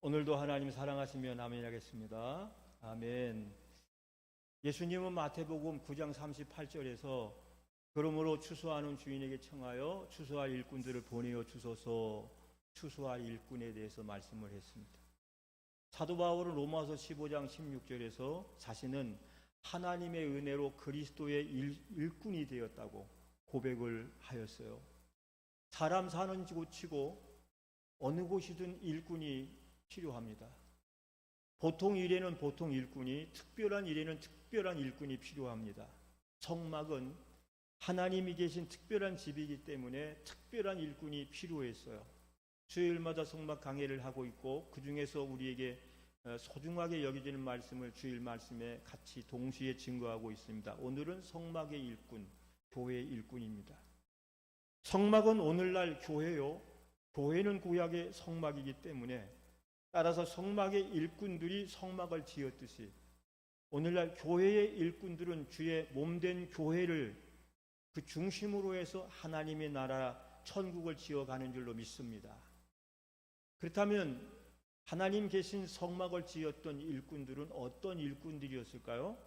오늘도 하나님 사랑하시면 아멘 하겠습니다. 아멘. 예수님은 마태복음 9장 38절에서 그러므로 추수하는 주인에게 청하여 추수할 일꾼들을 보내어 주소서, 추수할 일꾼에 대해서 말씀을 했습니다. 사도 바울은 로마서 15장 16절에서 자신은 하나님의 은혜로 그리스도의 일꾼이 되었다고 고백을 하였어요. 사람 사는 곳이고 어느 곳이든 일꾼이 필요합니다. 보통 일에는 보통 일꾼이, 특별한 일에는 특별한 일꾼이 필요합니다. 성막은 하나님이 계신 특별한 집이기 때문에 특별한 일꾼이 필요했어요. 주일마다 성막 강해를 하고 있고 그 중에서 우리에게 소중하게 여겨지는 말씀을 주일 말씀에 같이 동시에 증거하고 있습니다. 오늘은 성막의 일꾼, 교회의 일꾼입니다. 성막은 오늘날 교회요, 교회는 구약의 성막이기 때문에 따라서 성막의 일꾼들이 성막을 지었듯이 오늘날 교회의 일꾼들은 주의 몸된 교회를 그 중심으로 해서 하나님의 나라 천국을 지어가는 줄로 믿습니다. 그렇다면 하나님 계신 성막을 지었던 일꾼들은 어떤 일꾼들이었을까요?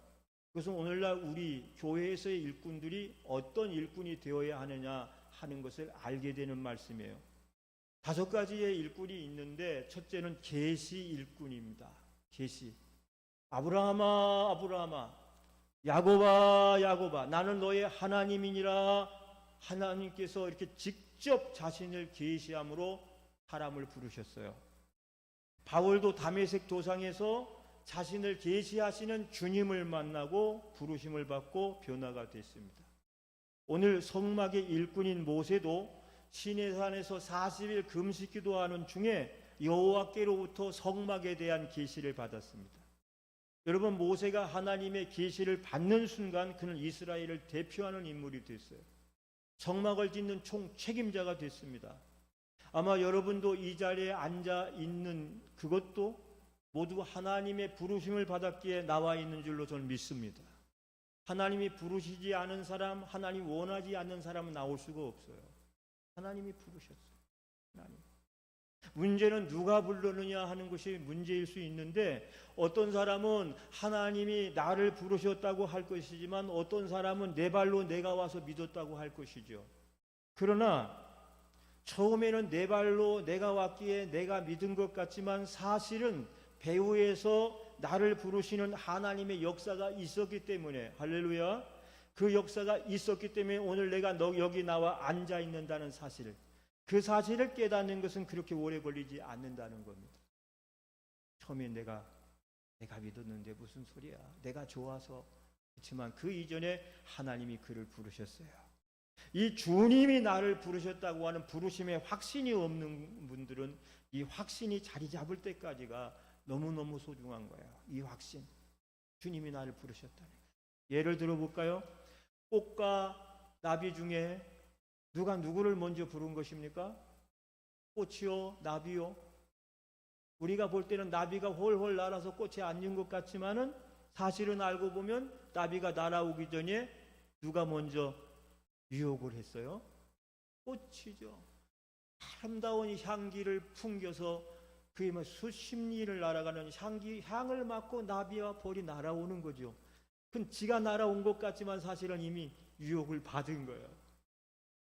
그것은 오늘날 우리 교회에서의 일꾼들이 어떤 일꾼이 되어야 하느냐 하는 것을 알게 되는 말씀이에요. 5가지의 일꾼이 있는데 첫째는 계시 일꾼입니다. 계시. 아브라함아 아브라함아, 야곱아 야곱아, 나는 너의 하나님이니라. 하나님께서 이렇게 직접 자신을 계시함으로 사람을 부르셨어요. 바울도 다메섹 도상에서 자신을 계시하시는 주님을 만나고 부르심을 받고 변화가 됐습니다. 오늘 성막의 일꾼인 모세도 시내산에서 40일 금식 기도하는 중에 여호와께로부터 성막에 대한 계시를 받았습니다. 여러분, 모세가 하나님의 계시를 받는 순간 그는 이스라엘을 대표하는 인물이 됐어요. 성막을 짓는 총 책임자가 됐습니다. 아마 여러분도 이 자리에 앉아 있는 그것도 모두 하나님의 부르심을 받았기에 나와 있는 줄로 저는 믿습니다. 하나님이 부르시지 않은 사람, 하나님 원하지 않는 사람은 나올 수가 없어요. 하나님이 부르셨어요. 하나님. 문제는 누가 부르느냐 하는 것이 문제일 수 있는데, 어떤 사람은 하나님이 나를 부르셨다고 할 것이지만 어떤 사람은 내 발로 내가 와서 믿었다고 할 것이죠. 그러나 처음에는 내 발로 내가 왔기에 내가 믿은 것 같지만 사실은 배후에서 나를 부르시는 하나님의 역사가 있었기 때문에, 할렐루야, 그 역사가 있었기 때문에 오늘 내가 여기 나와 앉아 있는다는 사실을, 그 사실을 깨닫는 것은 그렇게 오래 걸리지 않는다는 겁니다. 처음에 내가 믿었는데 무슨 소리야, 내가 좋아서. 그렇지만 그 이전에 하나님이 그를 부르셨어요. 이 주님이 나를 부르셨다고 하는 부르심에 확신이 없는 분들은 이 확신이 자리 잡을 때까지가 너무너무 소중한 거예요. 이 확신, 주님이 나를 부르셨다는. 예를 들어 볼까요? 꽃과 나비 중에 누가 누구를 먼저 부른 것입니까? 꽃이요, 나비요? 우리가 볼 때는 나비가 홀홀 날아서 꽃에 앉은 것 같지만은 사실은 알고 보면 나비가 날아오기 전에 누가 먼저 유혹을 했어요? 꽃이죠. 아름다운 향기를 풍겨서 그의 수십 리를 날아가는 향을 맡고 나비와 벌이 날아오는 거죠. 그건 지가 날아온 것 같지만 사실은 이미 유혹을 받은 거예요.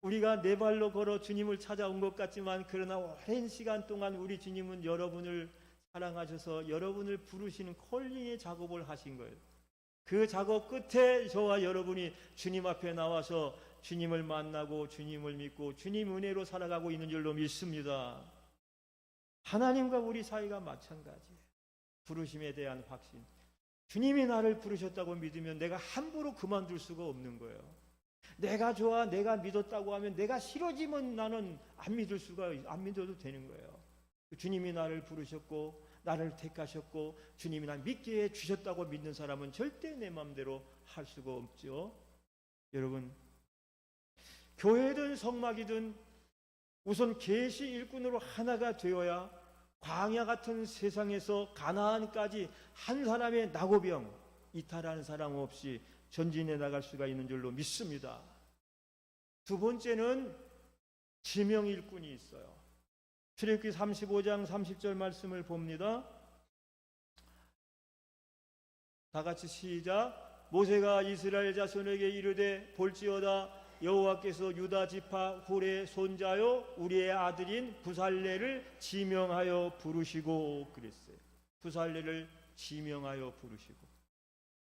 우리가 네 발로 걸어 주님을 찾아온 것 같지만 그러나 오랜 시간 동안 우리 주님은 여러분을 사랑하셔서 여러분을 부르시는 콜링의 작업을 하신 거예요. 그 작업 끝에 저와 여러분이 주님 앞에 나와서 주님을 만나고 주님을 믿고 주님 은혜로 살아가고 있는 줄로 믿습니다. 하나님과 우리 사이가 마찬가지예요. 부르심에 대한 확신. 주님이 나를 부르셨다고 믿으면 내가 함부로 그만둘 수가 없는 거예요. 내가 좋아, 내가 믿었다고 하면 내가 싫어지면 나는 안 믿어도 되는 거예요. 주님이 나를 부르셨고 나를 택하셨고 주님이 날 믿게 해주셨다고 믿는 사람은 절대 내 마음대로 할 수가 없죠. 여러분, 교회든 성막이든 우선 계시 일꾼으로 하나가 되어야 광야 같은 세상에서 가나안까지 한 사람의 낙오병 이탈하는 사람 없이 전진해 나갈 수가 있는 줄로 믿습니다. 두 번째는 지명 일꾼이 있어요. 출애굽기 35장 30절 말씀을 봅니다. 다 같이 시작. 모세가 이스라엘 자손에게 이르되 볼지어다 여호와께서 유다 지파 훌의 손자요 우리의 아들인 부살레를 지명하여 부르시고 그랬어요. 부살레를 지명하여 부르시고.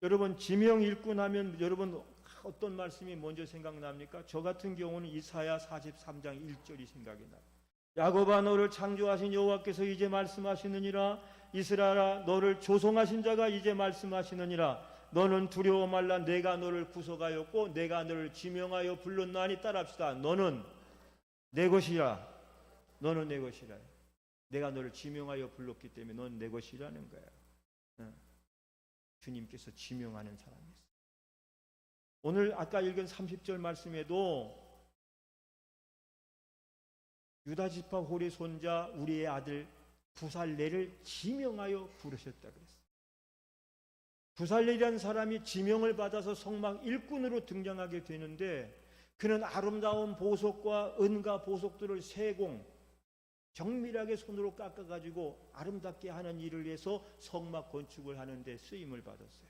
여러분 지명 일꾼 하면 여러분 어떤 말씀이 먼저 생각납니까? 저 같은 경우는 이사야 43장 1절이 생각이 나요. 야곱아 너를 창조하신 여호와께서 이제 말씀하시느니라. 이스라엘아 너를 조성하신 자가 이제 말씀하시느니라. 너는 두려워 말라. 내가 너를 구속하였고 내가 너를 지명하여 불렀나니. 따라합시다. 너는 내 것이라. 너는 내 것이라. 내가 너를 지명하여 불렀기 때문에 너는 내 것이라는 거야. 주님께서 지명하는 사람이었어요. 오늘 아까 읽은 30절 말씀에도 유다 지파 홀의 손자 우리의 아들 부살레를 지명하여 부르셨다 그랬어요. 부살레라는 사람이 지명을 받아서 성막 일꾼으로 등장하게 되는데 그는 아름다운 보석과 은과 보석들을 세공 정밀하게 손으로 깎아가지고 아름답게 하는 일을 위해서 성막 건축을 하는데 쓰임을 받았어요.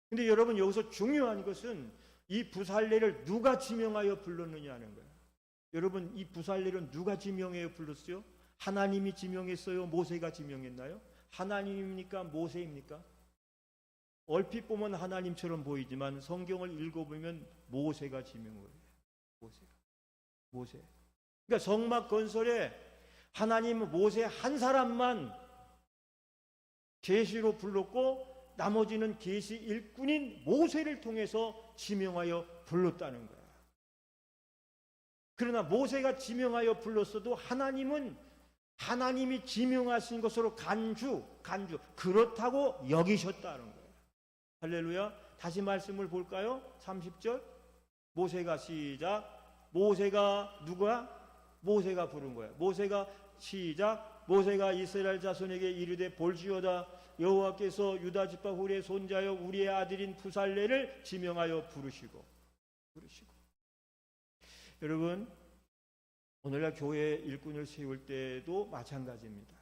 근데 여러분 여기서 중요한 것은 이 부살레를 누가 지명하여 불렀느냐 하는 거예요. 여러분 이 부살레를 누가 지명하여 불렀어요? 하나님이 지명했어요? 모세가 지명했나요? 하나님입니까? 모세입니까? 얼핏 보면 하나님처럼 보이지만 성경을 읽어보면 모세가 지명을 해요. 모세. 그러니까 성막 건설에 하나님은 모세 한 사람만 계시로 불렀고 나머지는 계시 일꾼인 모세를 통해서 지명하여 불렀다는 거야. 그러나 모세가 지명하여 불렀어도 하나님은 하나님이 지명하신 것으로 간주 그렇다고 여기셨다는 거예요. 할렐루야. 다시 말씀을 볼까요? 30절 모세가 시작. 모세가 누가? 모세가 부른 거예요. 모세가 시작. 모세가 이스라엘 자손에게 이르되 볼지어다 여호와께서 유다 지파 훌의 손자여 우리의 아들인 부살레를 지명하여 부르시고. 여러분 오늘날 교회 일꾼을 세울 때도 마찬가지입니다.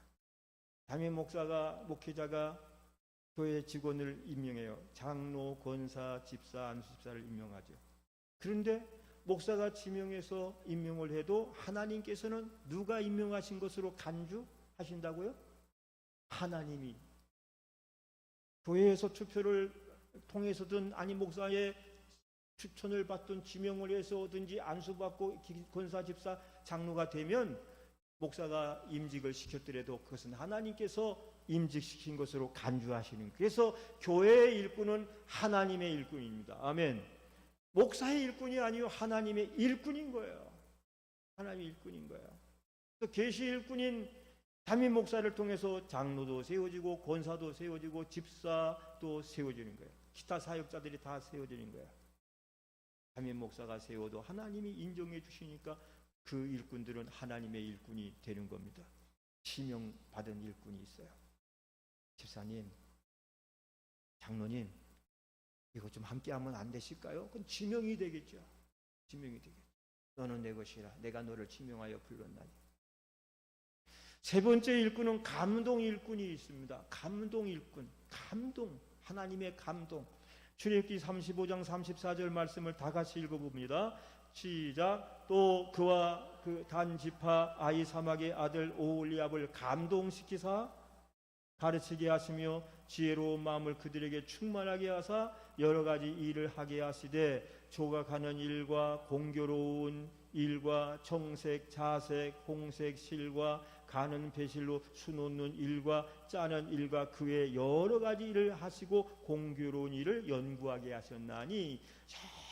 담임 목회자가 교회 직원을 임명해요. 장로, 권사, 집사, 안수집사를 임명하죠. 그런데 목사가 지명해서 임명을 해도 하나님께서는 누가 임명하신 것으로 간주하신다고요? 하나님이. 교회에서 투표를 통해서든 아니 목사의 추천을 받든 지명을 해서든지 안수받고 권사, 집사, 장로가 되면 목사가 임직을 시켰더라도 그것은 하나님께서 임직시킨 것으로 간주하시는. 그래서 교회의 일꾼은 하나님의 일꾼입니다. 아멘. 목사의 일꾼이 아니요 하나님의 일꾼인 거예요. 하나님의 일꾼인 거예요. 또 계시 일꾼인 담임 목사를 통해서 장로도 세워지고 권사도 세워지고 집사도 세워지는 거예요. 기타 사역자들이 다 세워지는 거예요. 담임 목사가 세워도 하나님이 인정해 주시니까 그 일꾼들은 하나님의 일꾼이 되는 겁니다. 지명받은 일꾼이 있어요. 집사님, 장로님, 이거 좀 함께하면 안 되실까요? 그건 지명이 되겠죠. 지명이 되겠죠. 너는 내 것이라 내가 너를 지명하여 불렀나니. 세 번째 일꾼은 감동 일꾼이 있습니다. 감동 일꾼, 감동, 하나님의 감동. 출애굽기 35장 34절 말씀을 다 같이 읽어봅니다. 시작. 또 그와 그 단 지파 아히사막의 아들 오홀리압을 감동시키사 가르치게 하시며 지혜로운 마음을 그들에게 충만하게 하사 여러 가지 일을 하게 하시되 조각하는 일과 공교로운 일과 청색, 자색, 홍색 실과 가는 배실로 수놓는 일과 짜는 일과 그 외 여러 가지 일을 하시고 공교로운 일을 연구하게 하셨나니.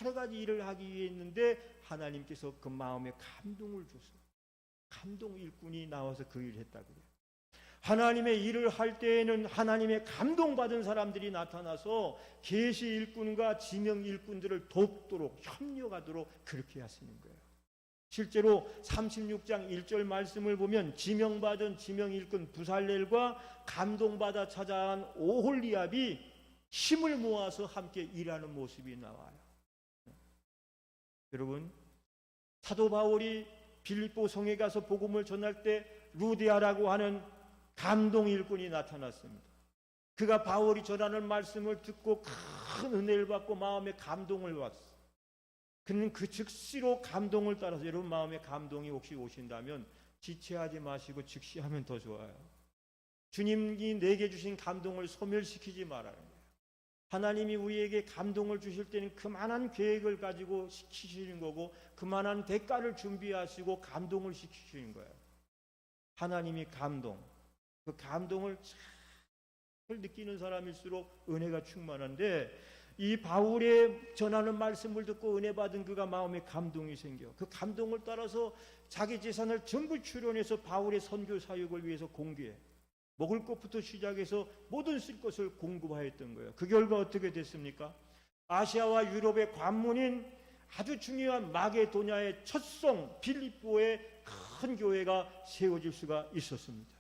여러 가지 일을 하기 위해 했는데 하나님께서 그 마음에 감동을 주셔서 감동 일꾼이 나와서 그 일을 했다고요. 하나님의 일을 할 때에는 하나님의 감동받은 사람들이 나타나서 계시 일꾼과 지명 일꾼들을 돕도록 협력하도록 그렇게 하시는 거예요. 실제로 36장 1절 말씀을 보면 지명받은 지명 일꾼 부살렐과 감동받아 찾아온 오홀리압이 힘을 모아서 함께 일하는 모습이 나와요. 여러분, 사도 바울이 빌립보 성에 가서 복음을 전할 때 루디아라고 하는 감동 일꾼이 나타났습니다. 그가 바울이 전하는 말씀을 듣고 큰 은혜를 받고 마음에 감동을 받았어요. 그는 그 즉시로 감동을 따라서, 여러분 마음에 감동이 혹시 오신다면 지체하지 마시고 즉시 하면 더 좋아요. 주님이 내게 주신 감동을 소멸시키지 말아요. 하나님이 우리에게 감동을 주실 때는 그만한 계획을 가지고 시키시는 거고 그만한 대가를 준비하시고 감동을 시키시는 거예요. 하나님이 감동, 그 감동을 잘 느끼는 사람일수록 은혜가 충만한데, 이 바울의 전하는 말씀을 듣고 은혜 받은 그가 마음에 감동이 생겨 그 감동을 따라서 자기 재산을 전부 출연해서 바울의 선교 사역을 위해서 공개해 먹을 것부터 시작해서 모든 쓸 것을 공급하였던 거예요. 그 결과 어떻게 됐습니까? 아시아와 유럽의 관문인 아주 중요한 마게도냐의 첫 성 빌립보에 큰 교회가 세워질 수가 있었습니다.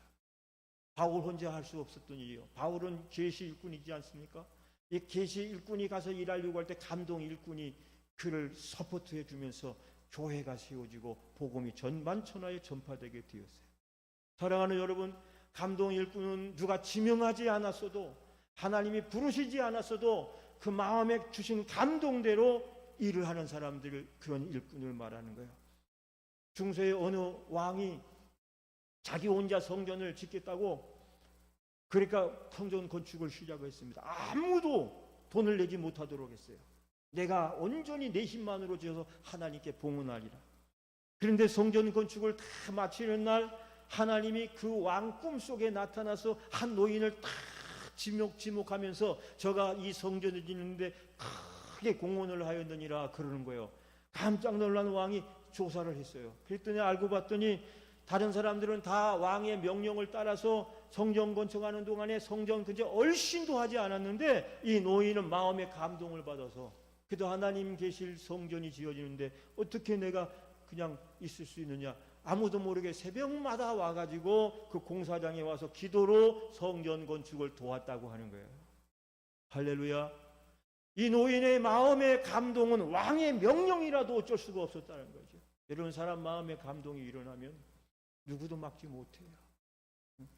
바울 혼자 할 수 없었던 일이요. 바울은 계시 일꾼이지 않습니까? 이 계시 일꾼이 가서 일하려고 할 때 감동 일꾼이 그를 서포트해 주면서 교회가 세워지고 복음이 전만천하에 전파되게 되었어요. 사랑하는 여러분, 감동 일꾼은 누가 지명하지 않았어도, 하나님이 부르시지 않았어도 그 마음에 주신 감동대로 일을 하는 사람들, 그런 일꾼을 말하는 거예요. 중세의 어느 왕이 자기 혼자 성전을 짓겠다고, 그러니까 성전 건축을 시작했습니다. 아무도 돈을 내지 못하도록 했어요. 내가 온전히 내 힘만으로 지어서 하나님께 봉헌하리라. 그런데 성전 건축을 다 마치는 날 하나님이 그 왕 꿈속에 나타나서 한 노인을 딱 지목하면서 저가 이 성전을 짓는데 크게 공헌을 하였느니라 그러는 거예요. 깜짝 놀란 왕이 조사를 했어요. 그랬더니 알고 봤더니 다른 사람들은 다 왕의 명령을 따라서 성전 건축하는 동안에 성전 근처 얼씬도 하지 않았는데, 이 노인은 마음의 감동을 받아서 그래도 하나님 계실 성전이 지어지는데 어떻게 내가 그냥 있을 수 있느냐, 아무도 모르게 새벽마다 와가지고 그 공사장에 와서 기도로 성전 건축을 도왔다고 하는 거예요. 할렐루야. 이 노인의 마음의 감동은 왕의 명령이라도 어쩔 수가 없었다는 거죠. 이런 사람 마음의 감동이 일어나면 누구도 막지 못해요.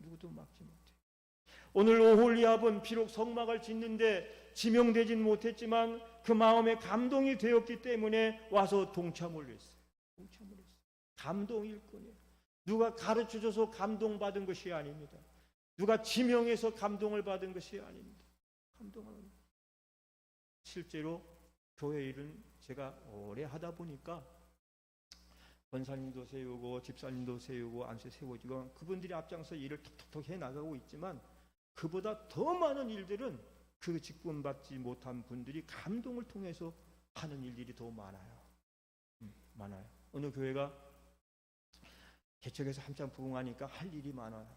누구도 막지 못해요. 오늘 오홀리압은 비록 성막을 짓는데 지명되진 못했지만 그 마음에 감동이 되었기 때문에 와서 동참을 했어요. 동참을 했어요. 감동 일꾼이에요. 누가 가르쳐줘서 감동받은 것이 아닙니다. 누가 지명해서 감동을 받은 것이 아닙니다. 감동을. 실제로 교회 일은 제가 오래 하다 보니까 권사님도 세우고 집사님도 세우고 안수 세워지고 그분들이 앞장서 일을 톡톡톡 해나가고 있지만, 그보다 더 많은 일들은 그 직분받지 못한 분들이 감동을 통해서 하는 일들이 더 많아요. 많아요. 어느 교회가 개척해서 한참 부흥하니까 할 일이 많아요.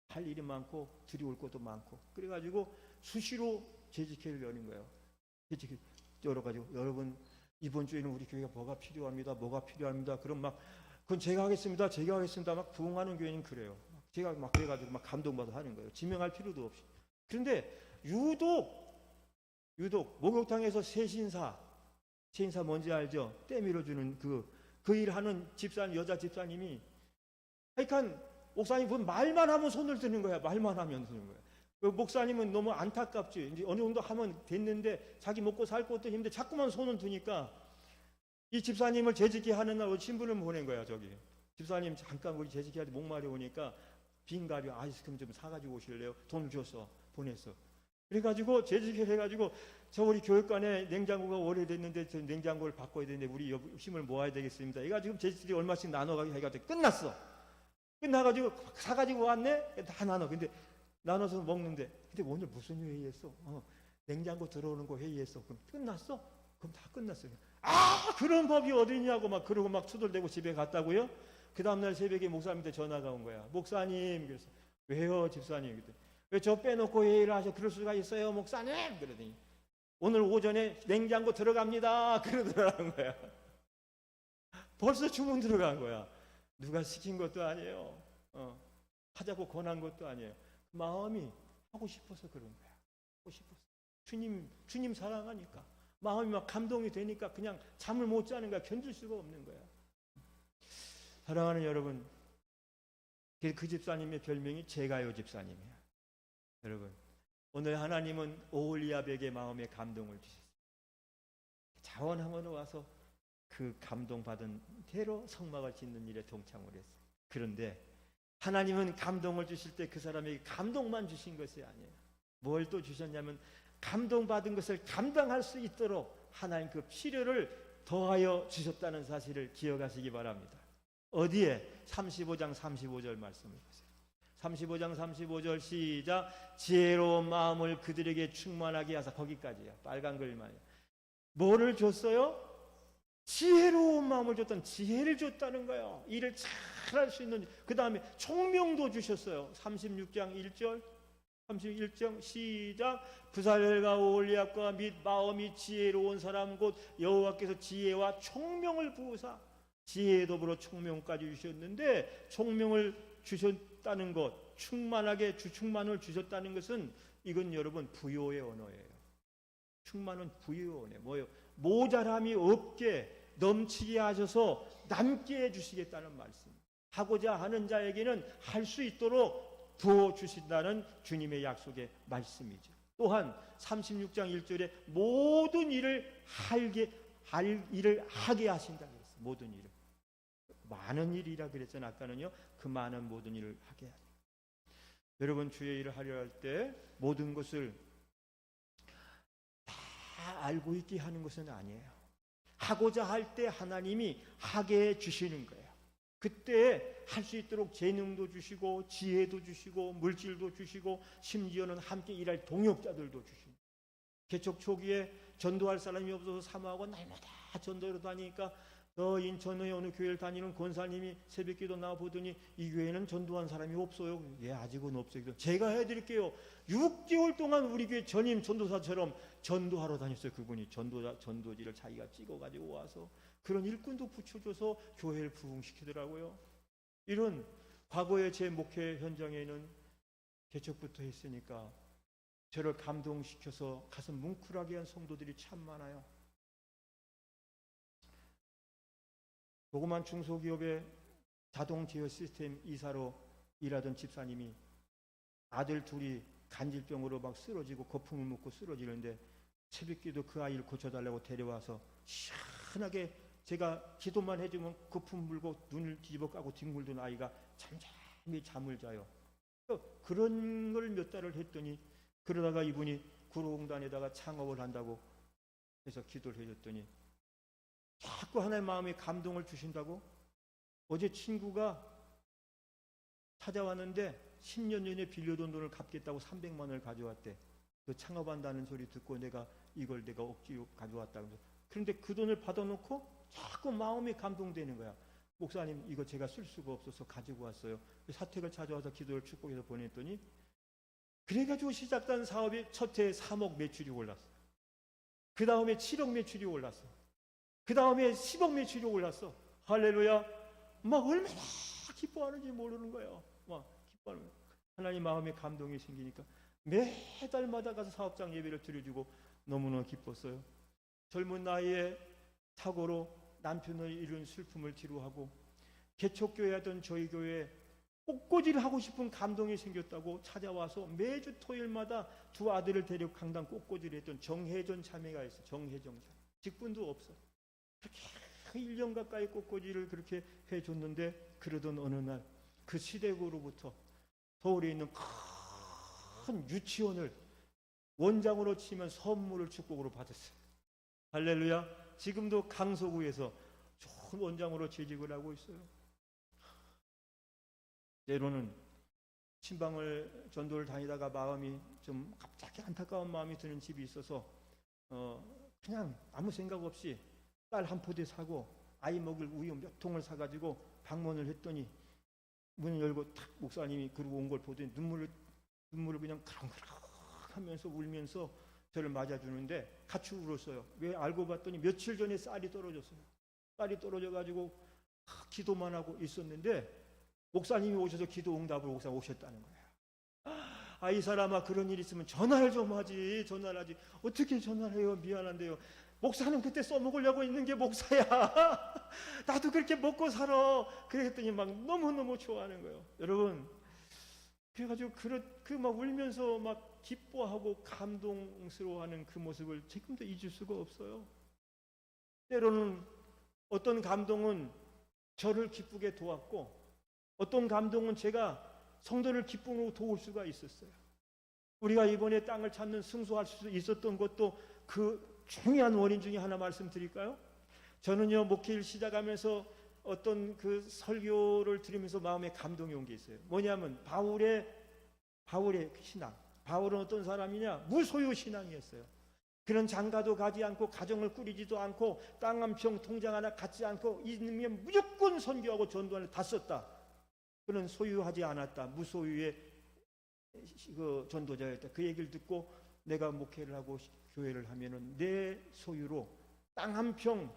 할 일이 많고 들이올 것도 많고, 그래가지고 수시로 재직회를 여는 거예요. 재직회 열어가지고, 여러분 이번 주에는 우리 교회가 뭐가 필요합니다. 뭐가 필요합니다. 그럼 막 그건 제가 하겠습니다. 제가 하겠습니다. 막 부흥하는 교회는 그래요. 제가 막 그래가지고 막 감동받아 하는 거예요. 지명할 필요도 없이. 그런데 유독 목욕탕에서 세신사 뭔지 알죠? 때 밀어주는 그 일하는 집사님, 여자 집사님이 하여간 목사님 무슨 말만 하면 손을 드는 거야. 말만 하면 드는 거야. 그 목사님은 너무 안타깝지. 이제 어느 정도 하면 됐는데 자기 먹고 살 것도 힘든데 자꾸만 손을 드니까 이 집사님을 재직해 하는 날 신분을 보낸 거야. 저기 집사님 잠깐 우리 재직해야 돼. 목마려 오니까 빈 가루 아이스크림 좀 사가지고 오실래요? 돈을 줬어. 보냈어. 그래가지고 재직을 해가지고 저 우리 교육관에 냉장고가 오래됐는데 저 냉장고를 바꿔야 되는데 우리 힘을 모아야 되겠습니다. 얘가 지금 재직들이 얼마씩 나눠가게 해가지고 끝났어. 끝나가지고 사가지고 왔네? 다 나눠. 근데 나눠서 먹는데, 근데 오늘 무슨 회의했어? 냉장고 들어오는 거 회의했어. 그럼 끝났어? 그럼 다 끝났어요. 아, 그런 법이 어디냐고 막 그러고 막 투덜대고 집에 갔다고요? 그 다음날 새벽에 목사님한테 전화가 온 거야. 목사님, 그래서 왜요, 집사님? 왜 저 빼놓고 회의를 하셔? 그럴 수가 있어요, 목사님? 그러더니 오늘 오전에 냉장고 들어갑니다. 그러더라는 거야. 벌써 주문 들어간 거야. 누가 시킨 것도 아니에요. 하자고 권한 것도 아니에요. 마음이 하고 싶어서 그런 거야. 하고 싶어서. 주님 사랑하니까. 마음이 막 감동이 되니까 그냥 잠을 못 자는 거야. 견딜 수가 없는 거야. 사랑하는 여러분, 그 집사님의 별명이 제가요 집사님이에요. 여러분, 오늘 하나님은 오홀리압에게 마음의 감동을 주셨어요. 자원하면서 와서 그 감동받은 대로 성막을 짓는 일에 동참을 했어요. 그런데 하나님은 감동을 주실 때 그 사람에게 감동만 주신 것이 아니에요. 뭘 또 주셨냐면 감동받은 것을 감당할 수 있도록 하나님 그 필요를 더하여 주셨다는 사실을 기억하시기 바랍니다. 어디에? 35장 35절 말씀을 보세요. 35장 35절 시작. 지혜로운 마음을 그들에게 충만하게 하사, 거기까지요. 빨간 글만요. 뭐를 줬어요? 지혜로운 마음을 줬다는, 지혜를 줬다는 거예요. 일을 잘 할 수 있는. 그 다음에 총명도 주셨어요. 36장 1절 31장 시작. 부살엘과 오홀리압과 및 마음이 지혜로운 사람 곧 여호와께서 지혜와 총명을 부으사, 지혜에 더불어 총명까지 주셨는데, 총명을 주셨다는 것, 충만하게 주충만을 주셨다는 것은, 이건 여러분 부요의 언어예요. 충만은 부요의 언어예요. 뭐예요? 모자람이 없게 넘치게 하셔서 남게 해주시겠다는 말씀. 하고자 하는 자에게는 할 수 있도록 부어주신다는 주님의 약속의 말씀이죠. 또한 36장 1절에 모든 일을 하게 하신다 그랬어요. 모든 일을. 많은 일이라 그랬잖아요. 아까는요. 그 많은 모든 일을 하게 하죠. 여러분, 주의 일을 하려 할 때 모든 것을 다 알고 있게 하는 것은 아니에요. 하고자 할 때 하나님이 하게 해 주시는 거예요. 그때 할 수 있도록 재능도 주시고 지혜도 주시고 물질도 주시고 심지어는 함께 일할 동역자들도 주시고. 개척 초기에 전도할 사람이 없어서 사모하고 날마다 전도로 다니니까 인천의 어느 교회를 다니는 권사님이 새벽기도 나와 보더니 이 교회는 전도한 사람이 없어요. 예, 아직은 없어요. 제가 해드릴게요. 6개월 동안 우리 교회 전임 전도사처럼 전도하러 다녔어요. 그분이 전도지를 자기가 찍어가지고 와서 그런 일꾼도 붙여줘서 교회를 부흥시키더라고요. 이런 과거의 제 목회 현장에는 개척부터 했으니까 저를 감동시켜서 가슴 뭉클하게 한 성도들이 참 많아요. 조그만 중소기업의 자동 제어 시스템 이사로 일하던 집사님이 아들 둘이 간질병으로 막 쓰러지고 거품을 먹고 쓰러지는데 새벽기도 그 아이를 고쳐달라고 데려와서 시원하게 제가 기도만 해주면 거품 물고 눈을 뒤집어 까고 뒹굴던 아이가 잠잠히 잠을 자요. 그런 걸 몇 달을 했더니, 그러다가 이분이 구로공단에다가 창업을 한다고 해서 기도를 해줬더니 자꾸 하나님의 마음에 감동을 주신다고. 어제 친구가 찾아왔는데 10년 전에 빌려둔 돈을 갚겠다고 300만 원을 가져왔대. 너 창업한다는 소리 듣고 내가 이걸 내가 억지로 가져왔다고. 그런데 그 돈을 받아놓고 자꾸 마음이 감동되는 거야. 목사님, 이거 제가 쓸 수가 없어서 가지고 왔어요. 사택을 찾아와서 기도를 축복해서 보냈더니, 그래가지고 시작된 사업이 첫 해에 3억 매출이 올랐어. 그 다음에 7억 매출이 올랐어. 그 다음에 10억 매출이 올랐어. 할렐루야. 막 얼마나 기뻐하는지 모르는 거예요. 막 기뻐하는 거예요. 하나님 마음에 감동이 생기니까 매달마다 가서 사업장 예배를 드려주고 너무나 기뻤어요. 젊은 나이에 사고로 남편을 잃은 슬픔을 뒤로하고 개척교회 하던 저희 교회에 꽃꽂이를 하고 싶은 감동이 생겼다고 찾아와서 매주 토요일마다 두 아들을 데리고 강당 꽃꽂이를 했던 정혜전 자매가 있어. 정혜정 자매. 직분도 없어. 그렇게 1년 가까이 꽃꽂이를 그렇게 해줬는데, 그러던 어느 날 그 시댁으로부터 서울에 있는 큰 유치원을 원장으로 치면 선물을 축복으로 받았어요. 할렐루야. 지금도 강서구에서 좋은 원장으로 재직을 하고 있어요. 때로는 신방을 전도를 다니다가 마음이 좀 갑자기 안타까운 마음이 드는 집이 있어서 그냥 아무 생각 없이 쌀 한 포대 사고 아이 먹을 우유 몇 통을 사가지고 방문을 했더니 문을 열고 탁 목사님이 그러고 온 걸 보더니 눈물을 그냥 그렁그렁 하면서 울면서 저를 맞아주는데 같이 울었어요. 왜? 알고 봤더니 며칠 전에 쌀이 떨어졌어요. 쌀이 떨어져가지고 기도만 하고 있었는데 목사님이 오셔서 기도 응답을 목사 오셨다는 거예요. 이 사람아, 그런 일 있으면 전화를 좀 하지. 전화를 하지. 어떻게 전화를 해요? 미안한데요. 목사는 그때 써먹으려고 있는 게 목사야. 나도 그렇게 먹고 살아. 그랬더니 막 너무너무 좋아하는 거예요. 여러분, 그래가지고 그 막 울면서 막 기뻐하고 감동스러워하는 그 모습을 지금도 잊을 수가 없어요. 때로는 어떤 감동은 저를 기쁘게 도왔고, 어떤 감동은 제가 성도를 기쁨으로 도울 수가 있었어요. 우리가 이번에 땅을 찾는 승소할 수 있었던 것도 그 중요한 원인 중에 하나 말씀드릴까요? 저는요, 목회를 시작하면서 어떤 그 설교를 들으면서 마음에 감동이 온 게 있어요. 뭐냐면 바울의 신앙. 바울은 어떤 사람이냐? 무소유 신앙이었어요. 그런 장가도 가지 않고 가정을 꾸리지도 않고 땅 한 평 통장 하나 갖지 않고 있으면 무조건 선교하고 전도하는 다 썼다. 그는 소유하지 않았다. 무소유의 그 전도자였다. 그 얘기를 듣고 내가 목회를 하고 교회를 하면은 내 소유로 땅 한 평,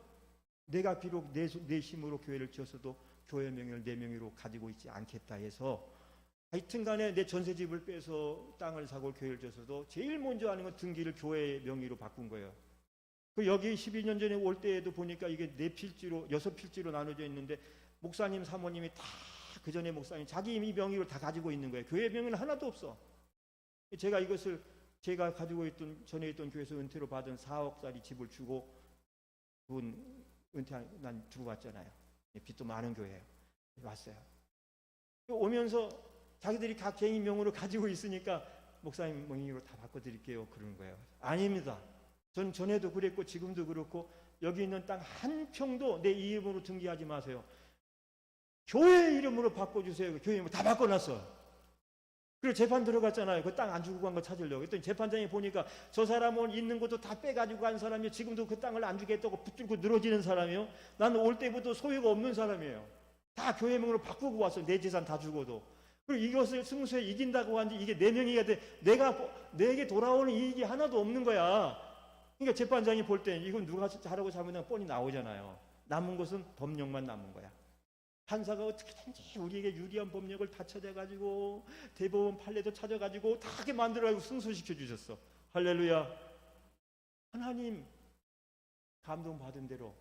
내가 비록 내 힘으로 교회를 지었어도 교회 명의를 내 명의로 가지고 있지 않겠다 해서, 하여튼간에 내 전세집을 빼서 땅을 사고 교회를 지었어도 제일 먼저 하는 건 등기를 교회 명의로 바꾼 거예요. 그 여기 12년 전에 올 때에도 보니까 이게 4필지로 6필지로 나눠져 있는데, 목사님 사모님이 다 그 전에 목사님 자기 명의로 다 가지고 있는 거예요. 교회 명의는 하나도 없어. 제가 이것을 제가 가지고 있던 전에 있던 교회에서 은퇴로 받은 4억짜리 집을 주고, 그분 은퇴 난 주고 갔잖아요. 빚도 많은 교회예요. 왔어요. 오면서 자기들이 각 개인 명으로 가지고 있으니까 목사님 명의로 다 바꿔드릴게요 그러는 거예요. 아닙니다. 전 전에도 그랬고 지금도 그렇고, 여기 있는 땅 한 평도 내 이름으로 등기하지 마세요. 교회 이름으로 바꿔주세요. 교회 이름으로 다 바꿔놨어. 그리고 재판 들어갔잖아요. 그 땅 안 주고 간 거 찾으려고. 그랬더니 재판장이 보니까 저 사람은 있는 것도 다 빼가지고 간 사람이요, 지금도 그 땅을 안 주겠다고 붙들고 늘어지는 사람이요, 나는 올 때부터 소유가 없는 사람이에요. 다 교회 명으로 바꾸고 왔어. 내 재산 다 주고도. 그리고 이것을 승소에 이긴다고 하는데 이게 내 명의가 돼. 내게 돌아오는 이익이 하나도 없는 거야. 그러니까 재판장이 볼 때 이건 누가 잘하고 잘못하면 뻔히 나오잖아요. 남은 것은 법령만 남은 거야. 판사가 어떻게든지 우리에게 유리한 법령을 다 찾아가지고 대법원 판례도 찾아가지고 다 하게 만들어가지고 승소시켜 주셨어. 할렐루야. 하나님 감동받은 대로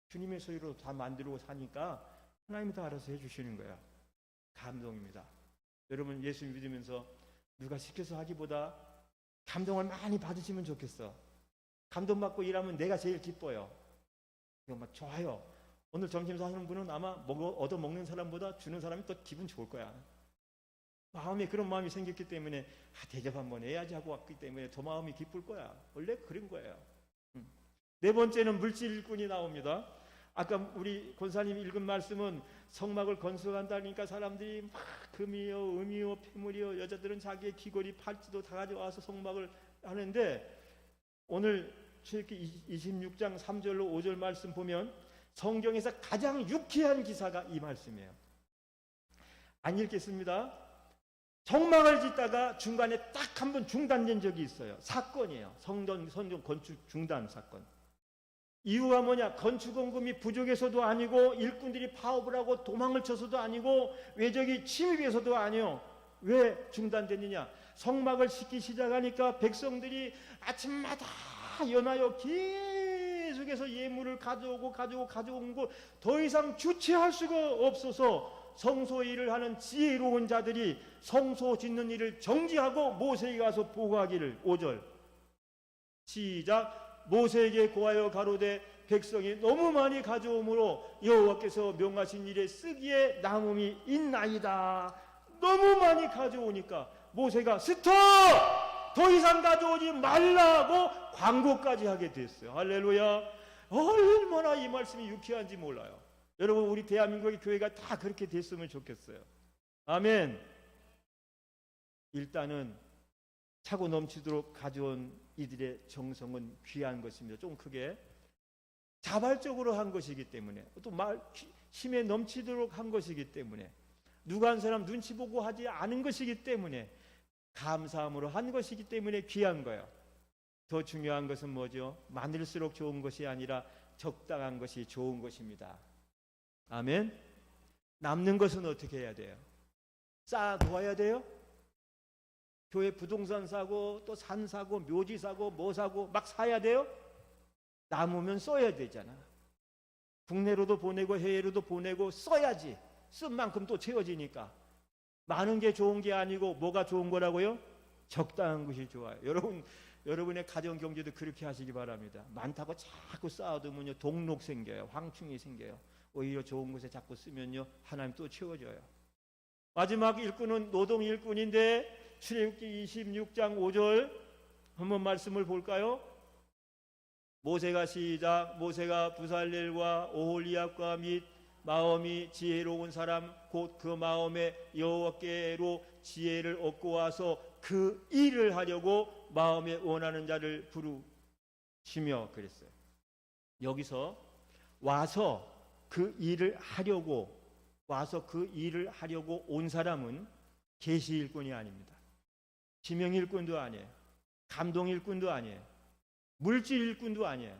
주님의 소유로 다 만들고 사니까 하나님이 다 알아서 해주시는 거야. 감동입니다. 여러분, 예수 믿으면서 누가 시켜서 하기보다 감동을 많이 받으시면 좋겠어. 감동받고 일하면 내가 제일 기뻐요. 정말 좋아요. 오늘 점심 사시는 분은 아마 얻어먹는 사람보다 주는 사람이 더 기분 좋을 거야. 마음에 그런 마음이 생겼기 때문에 대접 한번 해야지 하고 왔기 때문에 더 마음이 기쁠 거야. 원래 그런 거예요. 네 번째는 물질꾼이 나옵니다. 아까 우리 권사님이 읽은 말씀은 성막을 건축한다니까 사람들이 막 금이요, 은이요, 폐물이요, 여자들은 자기의 귀걸이, 팔찌도 다 가져와서 성막을 하는데, 오늘 출애굽기 26장 3절로 5절 말씀 보면 성경에서 가장 유쾌한 기사가 이 말씀이에요. 안 읽겠습니다. 성막을 짓다가 중간에 딱 한 번 중단된 적이 있어요. 사건이에요. 성전 건축 중단 사건. 이유가 뭐냐? 건축원금이 부족해서도 아니고, 일꾼들이 파업을 하고 도망을 쳐서도 아니고, 외적이 침입해서도 아니요. 왜 중단됐느냐? 성막을 짓기 시작하니까 백성들이 아침마다 연하여 계속해서 예물을 가져온 거 더 이상 주체할 수가 없어서 성소 일을 하는 지혜로운 자들이 성소 짓는 일을 정지하고 모세에게 가서 보고하기를. 5절 시작. 모세에게 고하여 가로되 백성이 너무 많이 가져오므로 여호와께서 명하신 일에 쓰기에 남음이 있나이다. 너무 많이 가져오니까 모세가 스톱! 더 이상 가져오지 말라고 광고까지 하게 됐어요. 할렐루야. 얼마나 이 말씀이 유쾌한지 몰라요. 여러분, 우리 대한민국의 교회가 다 그렇게 됐으면 좋겠어요. 아멘. 일단은 차고 넘치도록 가져온 이들의 정성은 귀한 것입니다. 좀 크게 자발적으로 한 것이기 때문에, 또 힘에 넘치도록 한 것이기 때문에, 누가 한 사람 눈치 보고 하지 않은 것이기 때문에, 감사함으로 한 것이기 때문에 귀한 거예요. 더 중요한 것은 뭐죠? 많을수록 좋은 것이 아니라 적당한 것이 좋은 것입니다. 아멘. 남는 것은 어떻게 해야 돼요? 쌓아둬야 돼요? 교회 부동산 사고 또 산 사고 묘지 사고 뭐 사고 막 사야 돼요? 남으면 써야 되잖아. 국내로도 보내고 해외로도 보내고 써야지. 쓴 만큼 또 채워지니까. 많은 게 좋은 게 아니고 뭐가 좋은 거라고요? 적당한 것이 좋아요. 여러분의 가정 경제도 그렇게 하시기 바랍니다. 많다고 자꾸 쌓아두면요 동록 생겨요. 황충이 생겨요. 오히려 좋은 곳에 자꾸 쓰면요 하나님 또 채워줘요. 마지막 일꾼은 노동 일꾼인데 출애굽기 26장 5절 한번 말씀을 볼까요? 모세가 부살렐과 오홀리압과 및 마음이 지혜로운 사람 곧 그 마음에 여호와께로 지혜를 얻고 와서 그 일을 하려고 마음에 원하는 자를 부르시며 그랬어요. 여기서 와서 그 일을 하려고 온 사람은 계시 일꾼이 아닙니다. 지명 일꾼도 아니에요. 감동 일꾼도 아니에요. 물질 일꾼도 아니에요.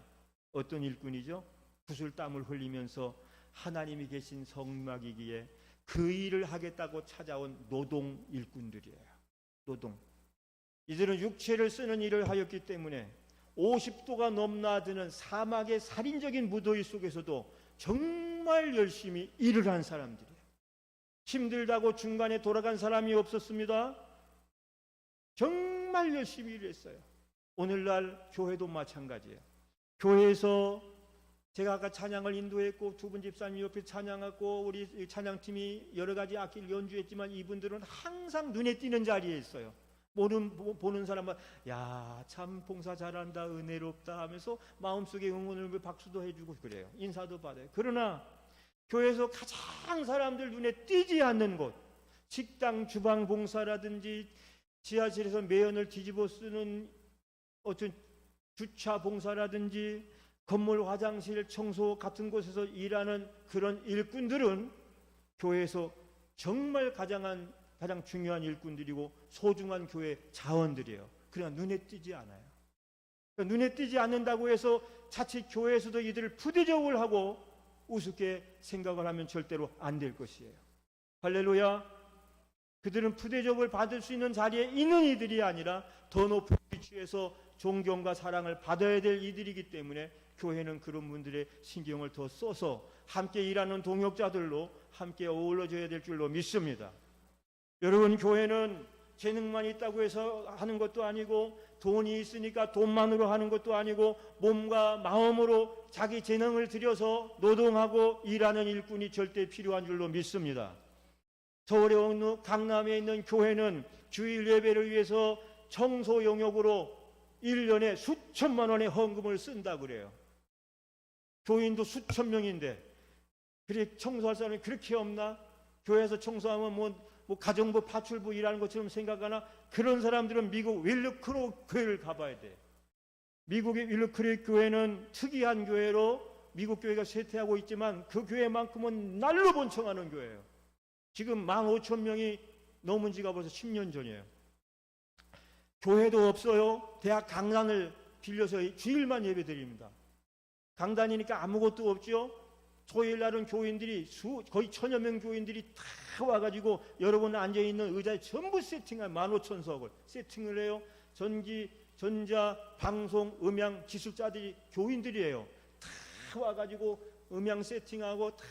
어떤 일꾼이죠? 구슬땀을 흘리면서 하나님이 계신 성막이기에 그 일을 하겠다고 찾아온 노동 일꾼들이에요. 노동. 이들은 육체를 쓰는 일을 하였기 때문에 50도가 넘나드는 사막의 살인적인 무더위 속에서도 정말 열심히 일을 한 사람들이에요. 힘들다고 중간에 돌아간 사람이 없었습니다. 정말 열심히 일했어요. 오늘날 교회도 마찬가지예요. 교회에서 제가 아까 찬양을 인도했고 두 분 집사님 옆에 찬양하고 우리 찬양팀이 여러 가지 악기를 연주했지만 이분들은 항상 눈에 띄는 자리에 있어요. 보는 사람은 야, 참 봉사 잘한다, 은혜롭다 하면서 마음속에 응원을 박수도 해주고 그래요. 인사도 받아요. 그러나 교회에서 가장 사람들 눈에 띄지 않는 곳, 식당 주방 봉사라든지 지하실에서 매연을 뒤집어 쓰는 어떤 주차 봉사라든지 건물 화장실 청소 같은 곳에서 일하는 그런 일꾼들은 교회에서 정말 가장 중요한 일꾼들이고 소중한 교회 자원들이에요. 그러나 눈에 띄지 않아요. 그러니까 눈에 띄지 않는다고 해서 자칫 교회에서도 이들을 푸대접을 하고 우습게 생각을 하면 절대로 안 될 것이에요. 할렐루야. 그들은 푸대접을 받을 수 있는 자리에 있는 이들이 아니라 더 높은 위치에서 존경과 사랑을 받아야 될 이들이기 때문에 교회는 그런 분들의 신경을 더 써서 함께 일하는 동역자들로 함께 어우러져야 될 줄로 믿습니다. 여러분, 교회는 재능만 있다고 해서 하는 것도 아니고 돈이 있으니까 돈만으로 하는 것도 아니고 몸과 마음으로 자기 재능을 들여서 노동하고 일하는 일꾼이 절대 필요한 줄로 믿습니다. 서울의 어느 강남에 있는 교회는 주일 예배를 위해서 청소 용역으로 1년에 수천만 원의 헌금을 쓴다 그래요. 교인도 수천 명인데 그래 청소할 사람이 그렇게 없나? 교회에서 청소하면 뭐 가정부 파출부 일하는 것처럼 생각하나? 그런 사람들은 미국 윌르크로 교회를 가봐야 돼. 미국의 윌르크로 교회는 특이한 교회로 미국 교회가 쇠퇴하고 있지만 그 교회만큼은 날로 번창하는 교회예요. 지금 15,000명이 넘은 지가 벌써 10년 전이에요. 교회도 없어요. 대학 강단을 빌려서 주일만 예배 드립니다. 강단이니까 아무것도 없죠. 토요일 날은 교인들이 거의 1000여 명 교인들이 다 와가지고 여러분 앉아있는 의자에 전부 세팅한 15,000석을 세팅을 해요. 전기, 전자, 방송, 음향 기술자들이 교인들이에요. 다 와가지고 음향 세팅하고 다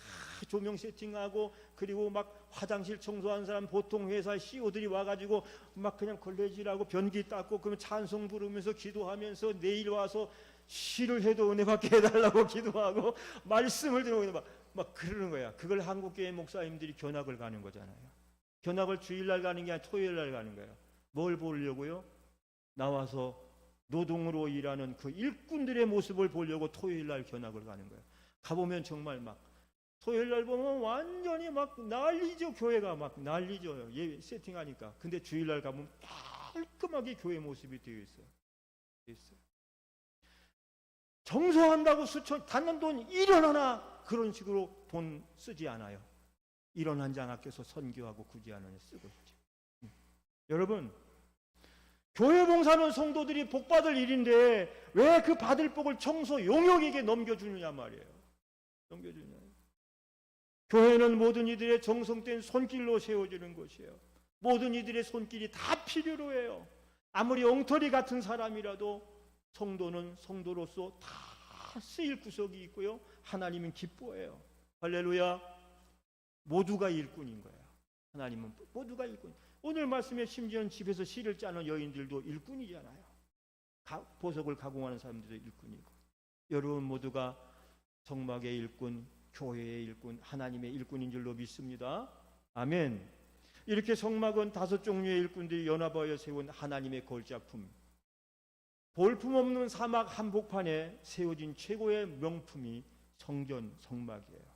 조명 세팅하고 그리고 막 화장실 청소하는 사람 보통 회사 CEO들이 와가지고 막 그냥 걸레질하고 변기 닦고 그러면 찬송 부르면서 기도하면서 내일 와서 시를 해도 은혜 받게 해달라고 기도하고 말씀을 들으고 막 그러는 거야. 그걸 한국교회 목사님들이 견학을 가는 거잖아요. 견학을 주일날 가는 게 아니라 토요일날 가는 거예요. 뭘 보려고요? 나와서 노동으로 일하는 그 일꾼들의 모습을 보려고 토요일날 견학을 가는 거예요. 가보면 정말 막 토요일날 보면 완전히 막 난리죠. 교회가 막 난리죠. 예, 세팅하니까. 근데 주일날 가면 깔끔하게 교회 모습이 되어 있어요. 청소한다고 받는 돈 1원 하나 그런 식으로 돈 쓰지 않아요. 1원 한 장 아껴서 선교하고 구제하는 데 쓰고 있죠. 여러분, 교회 봉사는 성도들이 복 받을 일인데 왜 그 받을 복을 청소 용역에게 넘겨주느냐 말이에요. 넘겨주냐. 교회는 모든 이들의 정성된 손길로 세워지는 것이에요. 모든 이들의 손길이 다 필요로 해요. 아무리 엉터리 같은 사람이라도 성도는 성도로서 다 쓰일 구석이 있고요. 하나님은 기뻐해요. 할렐루야. 모두가 일꾼인 거예요. 하나님은 모두가 일꾼. 오늘 말씀에 심지어 집에서 시를 짜는 여인들도 일꾼이잖아요. 보석을 가공하는 사람들도 일꾼이고. 여러분 모두가 성막의 일꾼, 교회의 일꾼, 하나님의 일꾼인 줄로 믿습니다. 아멘. 이렇게 성막은 5종류의 일꾼들이 연합하여 세운 하나님의 걸작품, 볼품없는 사막 한복판에 세워진 최고의 명품이 성전, 성막이에요.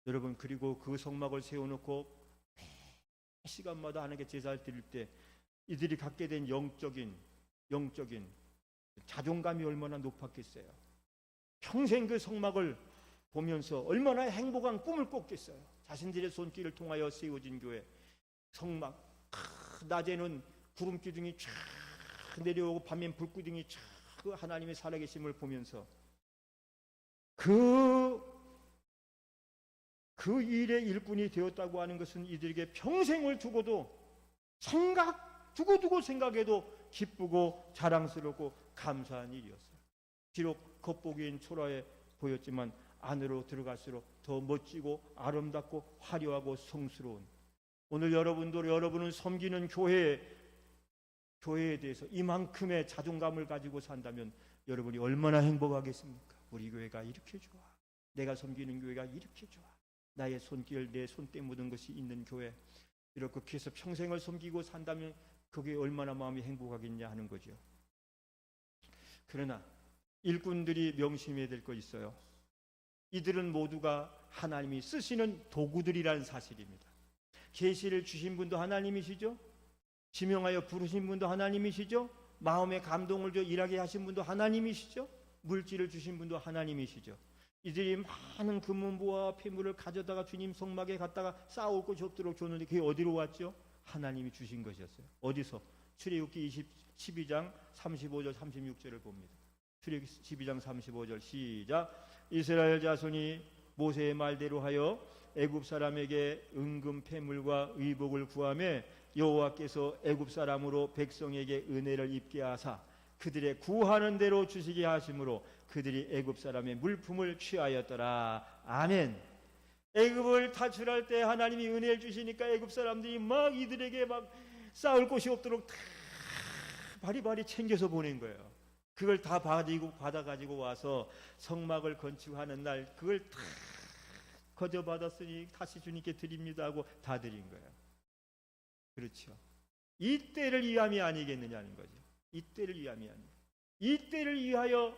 여러분, 그리고 그 성막을 세워놓고 시간마다 하나님께 제사를 드릴 때 이들이 갖게 된 영적인 자존감이 얼마나 높았겠어요. 평생 그 성막을 보면서 얼마나 행복한 꿈을 꿨겠어요. 자신들의 손길을 통하여 세워진 교회 성막, 낮에는 구름 기둥이 쫙 내려오고 밤엔 불기둥이 쫙 그 하나님의 살아계심을 보면서 그 일의 일꾼이 되었다고 하는 것은 이들에게 평생을 두고도 두고 생각해도 기쁘고 자랑스럽고 감사한 일이었어요. 비록 겉보기엔 초라해 보였지만 안으로 들어갈수록 더 멋지고 아름답고 화려하고 성스러운, 오늘 여러분은 섬기는 교회에 대해서 이만큼의 자존감을 가지고 산다면 여러분이 얼마나 행복하겠습니까? 우리 교회가 이렇게 좋아, 내가 섬기는 교회가 이렇게 좋아, 나의 손길, 내 손때 묻은 것이 있는 교회, 이렇게 해서 평생을 섬기고 산다면 그게 얼마나 마음이 행복하겠냐 하는 거죠. 그러나 일꾼들이 명심해야 될 거 있어요. 이들은 모두가 하나님이 쓰시는 도구들이라는 사실입니다. 계시를 주신 분도 하나님이시죠. 지명하여 부르신 분도 하나님이시죠. 마음에 감동을 줘 일하게 하신 분도 하나님이시죠. 물질을 주신 분도 하나님이시죠. 이들이 많은 금은보와 폐물을 가져다가 주님 성막에 갖다가 쌓을 곳이 없도록 줬는데 그게 어디로 왔죠? 하나님이 주신 것이었어요. 어디서? 출애굽기 12장 35절 36절을 봅니다. 출애굽기 12장 35절 시작. 이스라엘 자손이 모세의 말대로 하여 애굽 사람에게 은금 폐물과 의복을 구하며 여호와께서 애굽 사람으로 백성에게 은혜를 입게 하사 그들의 구하는 대로 주시게 하심으로 그들이 애굽 사람의 물품을 취하였더라. 아멘. 애굽을 탈출할 때 하나님이 은혜를 주시니까 애굽 사람들이 막 이들에게 막 쌓을 곳이 없도록 다 바리바리 챙겨서 보낸 거예요. 그걸 다 받아가지고 와서 성막을 건축하는 날 그걸 다 거저받았으니 다시 주님께 드립니다 하고 다 드린 거예요. 그렇죠. 이 때를 위함이 아니겠느냐는 거죠. 이 때를 위함이 아니에요. 이 때를 위하여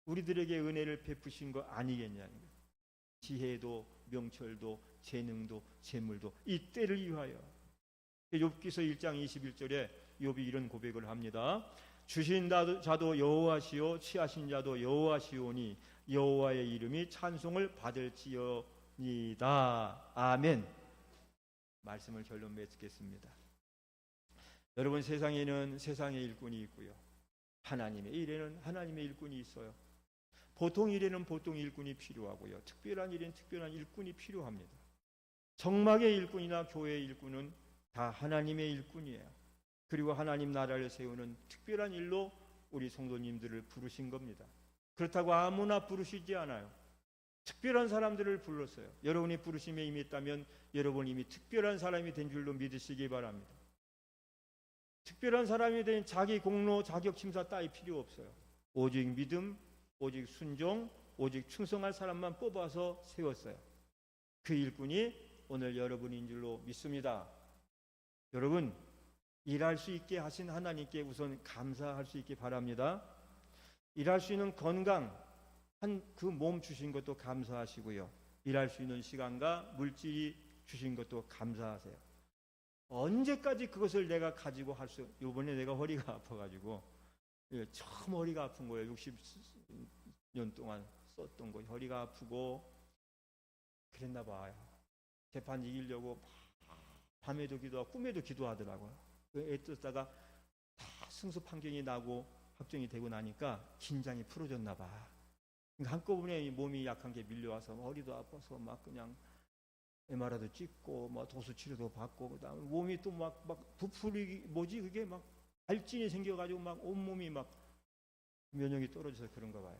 우리들에게 은혜를 베푸신 거 아니겠냐는 거예요. 지혜도 명철도 재능도 재물도 이 때를 위하여. 욥기서 1장 21절에 욥이 이런 고백을 합니다. 주신 자도 여호와시요 취하신 자도 여호와시오니 여호와의 이름이 찬송을 받을지어니다. 아멘. 말씀을 결론 맺겠습니다. 여러분, 세상에는 세상의 일꾼이 있고요, 하나님의 일에는 하나님의 일꾼이 있어요. 보통 일에는 보통 일꾼이 필요하고요, 특별한 일에는 특별한 일꾼이 필요합니다. 성막의 일꾼이나 교회의 일꾼은 다 하나님의 일꾼이에요. 그리고 하나님 나라를 세우는 특별한 일로 우리 성도님들을 부르신 겁니다. 그렇다고 아무나 부르시지 않아요. 특별한 사람들을 불렀어요. 여러분이 부르심에 임했다면 여러분 이미 특별한 사람이 된 줄로 믿으시기 바랍니다. 특별한 사람이 된 자기 공로, 자격 심사 따위 필요 없어요. 오직 믿음, 오직 순종, 오직 충성할 사람만 뽑아서 세웠어요. 그 일꾼이 오늘 여러분인 줄로 믿습니다. 여러분, 일할 수 있게 하신 하나님께 우선 감사할 수 있게 바랍니다. 일할 수 있는 건강, 그 몸 주신 것도 감사하시고요, 일할 수 있는 시간과 물질이 주신 것도 감사하세요. 언제까지 그것을 내가 가지고 할 수? 이번에 내가 허리가 아파가지고 처음 허리가 아픈 거예요. 60년 동안 썼던 거 허리가 아프고 그랬나 봐요. 재판 이기려고 밤에도 기도하고 꿈에도 기도하더라고요. 애썼다가 다 승소 판결이 나고 확정이 되고 나니까 긴장이 풀어졌나 봐. 그러니까 한꺼번에 몸이 약한 게 밀려와서 허리도 아파서 막 그냥 MRI도 찍고 막 도수 치료도 받고 그다음에 몸이 또 막 부풀이 뭐지 그게 막 발진이 생겨가지고 막 온몸이 막 면역이 떨어져서 그런가 봐요.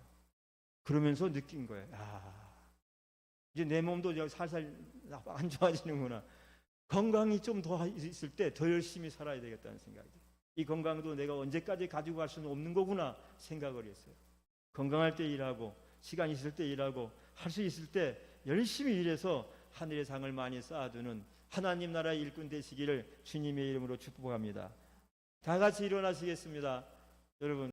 그러면서 느낀 거예요. 이제 내 몸도 살살 안 좋아지는구나. 건강이 좀 더 있을 때 더 열심히 살아야 되겠다는 생각이 들어요. 이 건강도 내가 언제까지 가지고 갈 수는 없는 거구나 생각을 했어요. 건강할 때 일하고 시간 있을 때 일하고 할 수 있을 때 열심히 일해서 하늘의 상을 많이 쌓아두는 하나님 나라의 일꾼 되시기를 주님의 이름으로 축복합니다. 다 같이 일어나시겠습니다. 여러분